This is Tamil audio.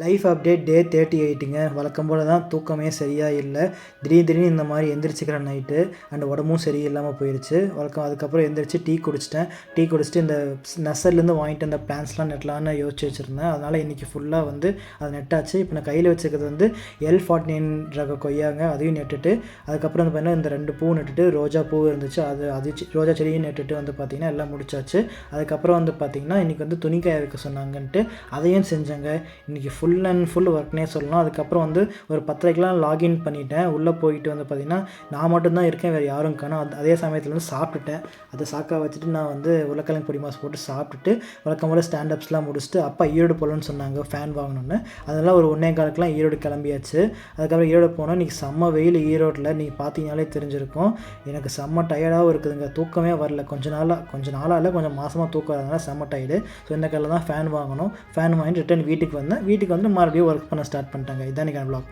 லைஃப் அப்டேட் டே 38ங்க. வழக்கம் போல தான் தூக்கமே சரியா இல்ல. திடீர்னு இந்த மாரி எந்திரிச்சுக்கிறேன் நைட்டு. அண்ட் உடம்பும் சரியில்லாம போயிருச்சு. அதுக்கப்புறம் எந்திரிச்சு டீ குடிச்சிட்டேன். டீ குடிச்சிட்டு இந்த நர்சரிலேருந்து வாங்கிட்டு வந்த பிளான்ட்ஸ்லாம் நெட்டலான்னு யோசிச்சு வச்சுருந்தேன். அதனால் இன்றைக்கி ஃபுல்லாக வந்து அது நெட்டாச்சு. இப்போ நான் கையில் வச்சுருக்கிறது வந்து L49 ரக கொய்யாங்க. அதையும் நட்டுட்டு அதுக்கப்புறம் வந்து பார்த்தீங்கன்னா இந்த 2 பூ நட்டுட்டு ரோஜா பூ இருந்துச்சு. அது ரோஜா செடியும் நட்டுட்டு வந்து பார்த்திங்கன்னா எல்லாம் முடிச்சாச்சு. அதுக்கப்புறம் வந்து பார்த்திங்கன்னா இன்றைக்கி வந்து துணி காய வைக்க சொன்னாங்கன்ட்டு அதையும் செஞ்சேங்க. இன்றைக்கி ஃபுல் அண்ட் ஃபுல் ஒர்க்னே சொல்லலாம். அதுக்கப்புறம் வந்து ஒரு 10:30க்கெலாம் லாகின் பண்ணிட்டேன். உள்ளே போயிட்டு வந்து பார்த்திங்கன்னா நான் மட்டும்தான் இருக்கேன், வேறு யாரும் காணோம். அதே சமயத்தில் வந்து சாப்பிட்டுட்டேன். அதை சாக்கா வச்சுட்டு நான் வந்து உருளைக்கிழங்கு பொடி மாஸ் போட்டு சாப்பிட்டுட்டு வழக்கம் போல் ஸ்டாண்டப்ஸ்லாம் முடிச்சுட்டு அப்பா ஈரோடு போகலன்னு சொன்னாங்க ஃபேன் வாங்கணுன்னு. அதெல்லாம் ஒரு 1:15க்கெலாம் ஈரோடு கிளம்பியாச்சு. அதுக்கப்புறம் ஈரோடு போனால் இன்றைக்கி செம்ம வெயில் ஈரோட்டில். நீங்கள் பார்த்தீங்கனாலே தெரிஞ்சிருக்கும். எனக்கு செம்ம டயர்டாகவும் இருக்குதுங்க. தூக்கமே வரல. கொஞ்ச நாளாக இல்லை, கொஞ்சம் மாதமாக தூக்கம் வரதுனால செம்ம டயர்டு. ஸோ இந்த கடையில் தான் ஃபேன் வாங்கணும். ஃபேன் வாங்கிட்டு ரிட்டர்ன் வீட்டுக்கு வந்தேன். வீட்டுக்கு வந்து மறுபடியும் ஒர்க் பண்ண ஸ்டார்ட் பண்ணிட்டாங்க. இதான் இன்றைக்கான வ்ளாக்.